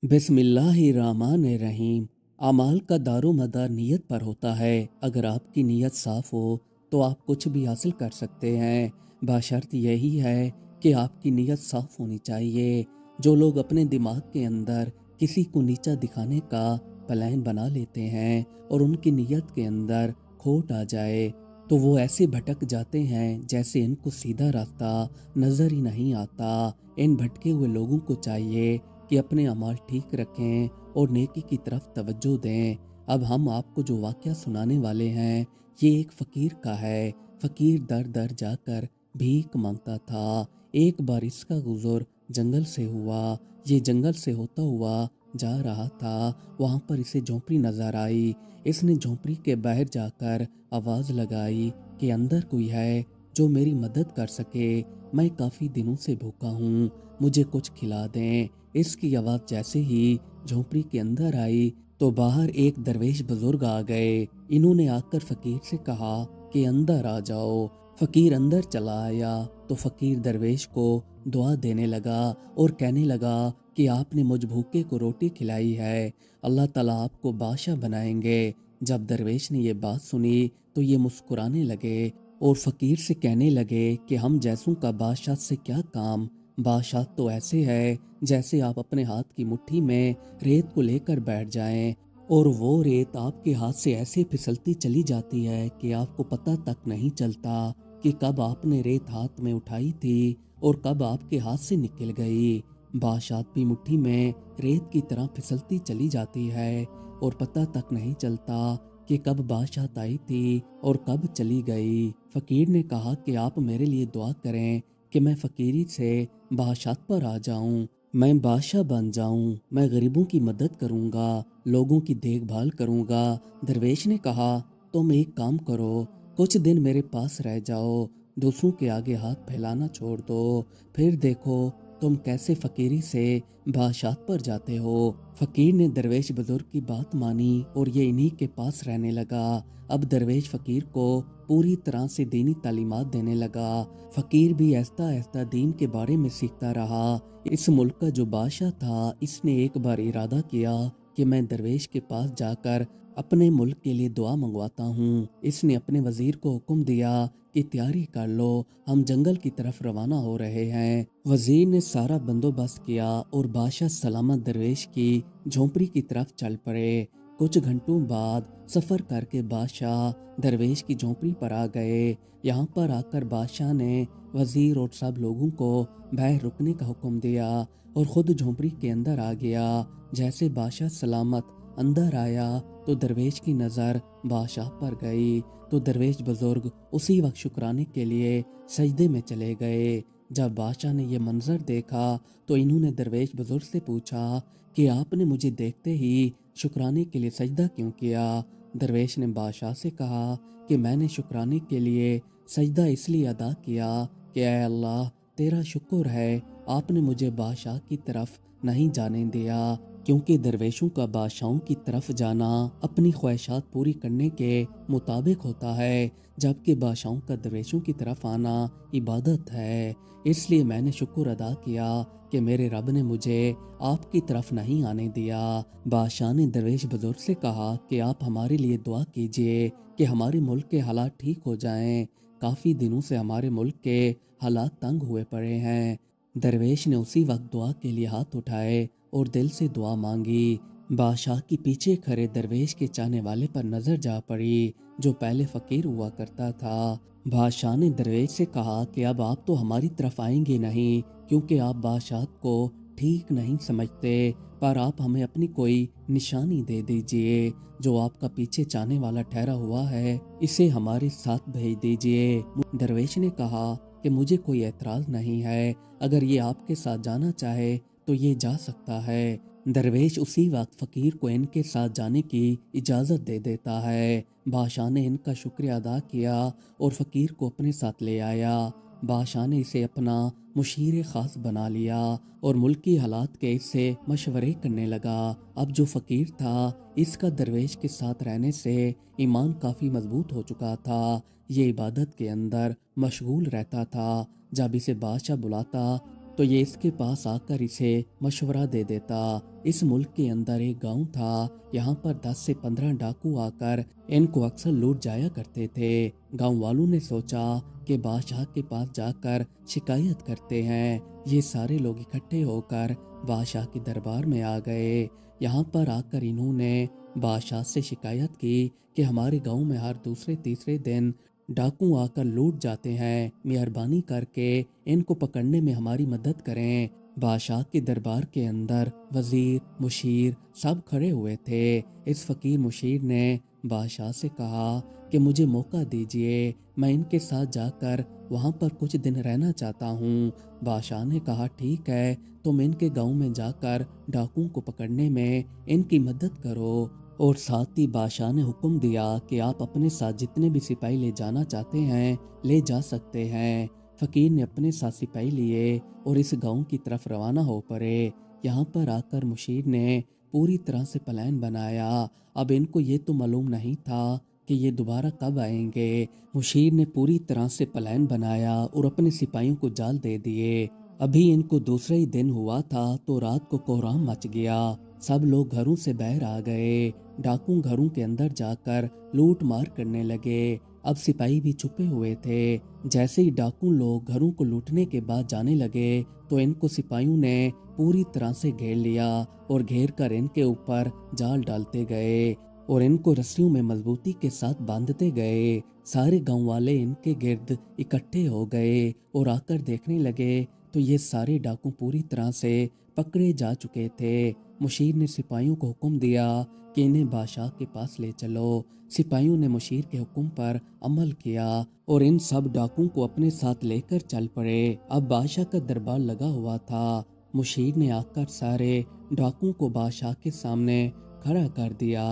बिस्मिल्लाहिर्रहमानिर्रहीम। अमाल का दारो मदार नीयत पर होता है। अगर आपकी नीयत साफ़ हो तो आप कुछ भी हासिल कर सकते हैं। बशर्त यही है कि आपकी नीयत साफ़ होनी चाहिए। जो लोग अपने दिमाग के अंदर किसी को नीचा दिखाने का प्लान बना लेते हैं और उनकी नीयत के अंदर खोट आ जाए तो वो ऐसे भटक जाते हैं जैसे इनको सीधा रास्ता नज़र ही नहीं आता। इन भटके हुए लोगों को चाहिए कि अपने अमाल ठीक रखें और नेकी की तरफ तवज्जो दें। अब हम आपको जो वाक़या सुनाने वाले हैं ये एक फ़कीर का है। फ़कीर दर दर जाकर भीख मांगता था। एक बार इसका गुज़र जंगल से हुआ। ये जंगल से होता हुआ जा रहा था। वहाँ पर इसे झोंपड़ी नज़र आई। इसने झोंपड़ी के बाहर जाकर आवाज़ लगाई कि अंदर कोई है जो मेरी मदद कर सके। मैं काफ़ी दिनों से भूखा हूँ, मुझे कुछ खिला दें। इसकी आवाज़ जैसे ही झोंपड़ी के अंदर आई तो बाहर एक दरवेश बुजुर्ग आ गए। इन्होंने आकर फ़कीर से कहा कि अंदर आ जाओ। फ़कीर अंदर चला आया तो फ़कीर दरवेश को दुआ देने लगा और कहने लगा कि आपने मुझ भूखे को रोटी खिलाई है, अल्लाह ताला आपको बादशाह बनाएंगे। जब दरवेश ने ये बात सुनी तो ये मुस्कुराने लगे और फ़कीर से कहने लगे कि हम जैसों का बादशाह से क्या काम। बादशाह तो ऐसे है जैसे आप अपने हाथ की मुट्ठी में रेत को लेकर बैठ जाएं और वो रेत आपके हाथ से ऐसे फिसलती चली जाती है कि आपको पता तक नहीं चलता कि कब आपने रेत हाथ में उठाई थी और कब आपके हाथ से निकल गई। बादशाह की मुट्ठी में रेत की तरह फिसलती चली जाती है और पता तक नहीं चलता कि कब बादशाह आई थी और कब चली गई। फ़कीर ने कहा कि आप मेरे लिए दुआ करें कि मैं फ़कीरी से बादशाह पर आ जाऊं, मैं बादशाह बन जाऊं, मैं गरीबों की मदद करूंगा, लोगों की देखभाल करूंगा। दरवेश ने कहा तुम एक काम करो, कुछ दिन मेरे पास रह जाओ, दूसरों के आगे हाथ फैलाना छोड़ दो, फिर देखो तुम कैसे फ़कीरी से बादशाह पर जाते हो। फ़कीर ने दरवेश बुजुर्ग की बात मानी और ये इन्हीं के पास रहने लगा। अब दरवेश फ़कीर को पूरी तरह से दीनी तालीमात देने लगा। फ़कीर भी आहिस्ता आहिस्ता दीन के बारे में सीखता रहा। इस मुल्क का जो बादशाह था इसने एक बार इरादा किया कि मैं दरवेश के पास जाकर अपने मुल्क के लिए दुआ मंगवाता हूँ। इसने अपने वजीर को हुक्म दिया कि तैयारी कर लो, हम जंगल की तरफ रवाना हो रहे हैं। वजीर ने सारा बंदोबस्त किया और बादशाह सलामत दरवेश की झोंपड़ी की तरफ चल पड़े। कुछ घंटों बाद सफ़र करके बादशाह दरवेश की झोंपड़ी पर आ गए। यहाँ पर आकर बादशाह ने वजीर और सब लोगों को बाहर रुकने का हुक्म दिया और ख़ुद झोंपड़ी के अंदर आ गया। जैसे बादशाह सलामत अंदर आया तो दरवेश की नज़र बादशाह पर गई तो दरवेश बुजुर्ग उसी वक्त शुक्राने के लिए सजदे में चले गए। जब बादशाह ने यह मंजर देखा तो इन्होंने दरवेश बुजुर्ग से पूछा कि आपने मुझे देखते ही शुक्राने के लिए सजदा क्यों किया। दरवेश ने बादशाह से कहा कि मैंने शुक्राने के लिए सजदा इसलिए अदा किया कि ऐ अल्लाह तेरा शुक्र है आपने मुझे बादशाह की तरफ नहीं जाने दिया, क्योंकि दरवेशों का बादशाहों की तरफ जाना अपनी ख्वाहिशात पूरी करने के मुताबिक होता है, जबकि बादशाहों का दरवेशों की तरफ आना इबादत है। इसलिए मैंने शुक्र अदा किया कि मेरे रब ने मुझे आपकी तरफ नहीं आने दिया। बादशाह ने दरवेश बुजुर्ग से कहा कि आप हमारे लिए दुआ कीजिए कि हमारे मुल्क के हालात ठीक हो जाएं। काफ़ी दिनों से हमारे मुल्क के हालात तंग हुए पड़े हैं। दरवेश ने उसी वक्त दुआ के लिए हाथ उठाए और दिल से दुआ मांगी। बादशाह के पीछे खड़े दरवेश के चाहने वाले पर नजर जा पड़ी जो पहले फकीर हुआ करता था। बादशाह ने दरवेश से कहा कि अब आप तो हमारी तरफ आएंगे नहीं, क्योंकि आप बादशाह को ठीक नहीं समझते, पर आप हमें अपनी कोई निशानी दे दीजिए। जो आपका पीछे चाहने वाला ठहरा हुआ है इसे हमारे साथ भेज दीजिए। दरवेश ने कहा कि मुझे कोई एतराज़ नहीं है, अगर ये आपके साथ जाना चाहे तो ये जा सकता है। दरवेश उसी वक्त फ़कीर को इनके साथ जाने की इजाज़त दे देता है। बादशाह ने इनका शुक्रिया अदा किया और फ़कीर को अपने साथ ले आया। बादशाह ने इसे अपना मुशीर ख़ास बना लिया और मुल्की हालात के इससे मशवरे करने लगा। अब जो फ़कीर था इसका दरवेश के साथ रहने से ईमान काफ़ी मजबूत हो चुका था। ये इबादत के अंदर मशगूल रहता था। जब इसे बादशाह बुलाता तो ये इसके पास आकर इसे मशवरा दे देता। इस मुल्क के अंदर एक गांव था, यहाँ पर 10 से 15 डाकू आकर इनको अक्सर लूट जाया करते थे। गांव वालों ने सोचा कि बादशाह के पास जाकर शिकायत करते हैं। ये सारे लोग इकट्ठे होकर बादशाह के दरबार में आ गए। यहाँ पर आकर इन्होंने बादशाह से शिकायत की कि हमारे गांव में हर दूसरे तीसरे दिन डाकू आकर लूट जाते हैं, मेहरबानी करके इनको पकड़ने में हमारी मदद करें। बादशाह के दरबार के अंदर वजीर, मुशीर सब खड़े हुए थे। इस फकीर मुशीर ने बादशाह से कहा कि मुझे मौका दीजिए, मैं इनके साथ जाकर वहाँ पर कुछ दिन रहना चाहता हूँ। बादशाह ने कहा ठीक है, तुम इनके गांव में जाकर डाकुओं को पकड़ने में इनकी मदद करो। और साथ ही बादशाह ने हुक्म दिया कि आप अपने साथ जितने भी सिपाही ले जाना चाहते हैं ले जा सकते हैं। फकीर ने अपने साथ सिपाही लिए और इस गांव की तरफ रवाना हो पड़े। यहाँ पर आकर मुशीर ने पूरी तरह से प्लान बनाया। अब इनको ये तो मालूम नहीं था कि ये दोबारा कब आएंगे। मुशीर ने पूरी तरह से प्लान बनाया और अपने सिपाहियों को जाल दे दिए। अभी इनको दूसरा ही दिन हुआ था तो रात को कोहराम मच गया। सब लोग घरों से बाहर आ गए। डाकू घरों के अंदर जाकर लूट मार करने लगे। अब सिपाही भी छुपे हुए थे। जैसे ही डाकू लोग घरों को लूटने के बाद जाने लगे तो इनको सिपाहियों ने पूरी तरह से घेर लिया और घेर कर इनके ऊपर जाल डालते गए और इनको रस्सियों में मजबूती के साथ बांधते गए। सारे गांव वाले इनके गिर्द इकट्ठे हो गए और आकर देखने लगे तो ये सारे डाकू पूरी तरह से पकड़े जा चुके थे। मुशीर ने सिपाहियों को हुक्म दिया कि इन्हें बादशाह के पास ले चलो। सिपाहियों ने मुशीर के हुक्म पर अमल किया और इन सब डाकुओं को अपने साथ लेकर चल पड़े। अब बादशाह का दरबार लगा हुआ था। मुशीर ने आकर सारे डाकुओं को बादशाह के सामने खड़ा कर दिया।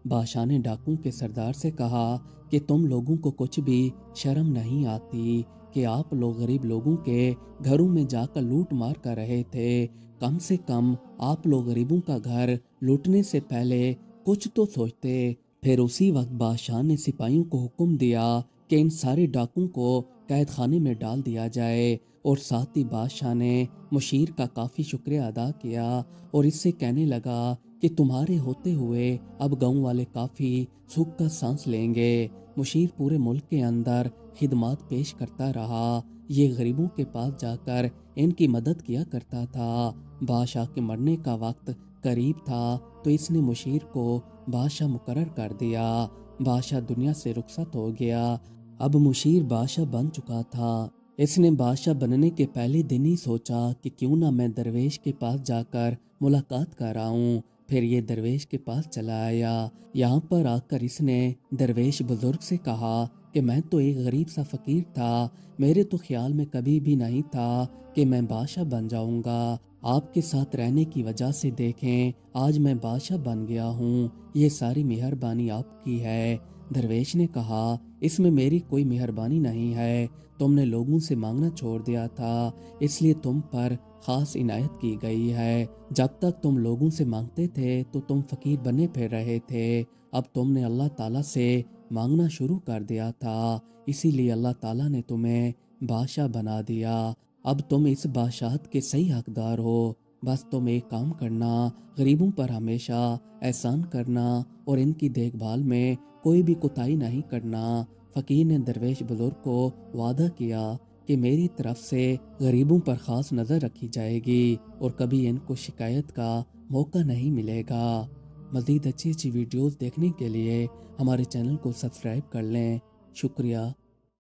बादशाह ने डाकुओं के सरदार से कहा कि तुम लोगों को कुछ भी शर्म नहीं आती कि आप लोग गरीब लोगों के घरों में जाकर लूट मार कर रहे थे। कम से कम आप लोग गरीबों का घर लूटने से पहले कुछ तो सोचते। फिर उसी वक्त बादशाह ने सिपाहियों को हुक्म दिया कि इन सारे डाकुओं को कैद खाने में डाल दिया जाए और साथ ही बादशाह ने मुशीर का काफ़ी शुक्रिया अदा किया और इससे कहने लगा कि तुम्हारे होते हुए अब गांव वाले काफ़ी सुख का सांस लेंगे। मुशीर पूरे मुल्क के अंदर खिदमत पेश करता रहा। ये गरीबों के पास जाकर इनकी मदद किया करता था। बादशाह के मरने का वक्त करीब था तो इसने मुशीर को बादशाह मुकर्रर कर दिया। बादशाह दुनिया से रुखसत हो गया। अब मुशीर बादशाह बन चुका था। इसने बादशाह बनने के पहले दिन ही सोचा कि क्यों ना मैं दरवेश के पास जाकर मुलाकात कर आऊं। फिर ये दरवेश के पास चला आया। यहाँ पर आकर इसने दरवेश बुजुर्ग से कहा कि मैं तो एक गरीब सा फकीर था, मेरे तो ख्याल में कभी भी नहीं था कि मैं बादशाह बन जाऊंगा। आपके साथ रहने की वजह से देखें आज मैं बादशाह बन गया हूँ, ये सारी मेहरबानी आपकी है। दरवेश ने कहा इसमें मेरी कोई मेहरबानी नहीं है, तुमने लोगों से मांगना छोड़ दिया था इसलिए तुम पर खास इनायत की गई है। जब तक तुम लोगों से मांगते थे तो तुम फकीर बने फिर रहे थे, अब तुमने अल्लाह ताला से मांगना शुरू कर दिया था इसीलिए अल्लाह ताला ने तुम्हें बादशाह बना दिया। अब तुम इस बादशाहत के सही हकदार हो। बस तुम एक काम करना, गरीबों पर हमेशा एहसान करना और इनकी देखभाल में कोई भी कोताही नहीं करना। फकीर ने दरवेश बुजुर्ग को वादा किया कि मेरी तरफ से गरीबों पर खास नज़र रखी जाएगी और कभी इनको शिकायत का मौका नहीं मिलेगा। मज़ीद अच्छी अच्छी वीडियोस देखने के लिए हमारे चैनल को सब्सक्राइब कर लें। शुक्रिया।